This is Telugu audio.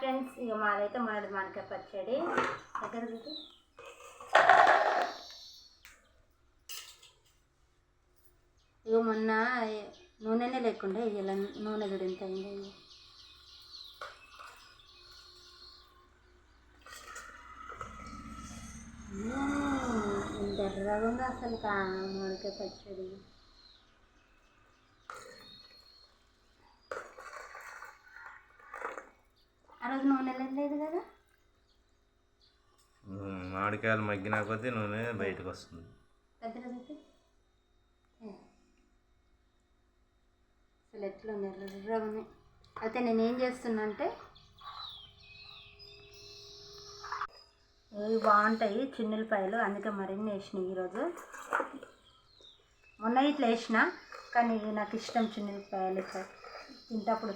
ఫ్రెండ్స్, ఇక మాదైతే మామిడికాయ పచ్చడి దగ్గర ఇక మొన్న నూనెనే లేకుండా ఇలా నూనె కూడా ఎంత అయింది. ఇంత ఎర్రగా ఉంది అసలు మామిడికాయ పచ్చడి. ఆ రోజు నూనె లేదు కదా, మామిడికాయలు మగ్గినా కొద్దీ నూనె బయటకు వస్తుంది. అసలు ఎట్లా ఉంది ఎర్రగా. అయితే నేనేం చేస్తున్నా అంటే, ఇవి బాగుంటాయి చిన్నులపాయలు, అందుకే మరిన్ని వేసినాయి ఈరోజు. మొన్న ఇట్లా వేసిన, కానీ నాకు ఇష్టం చిన్నులపాయలు ఇట్లా తింటప్పుడు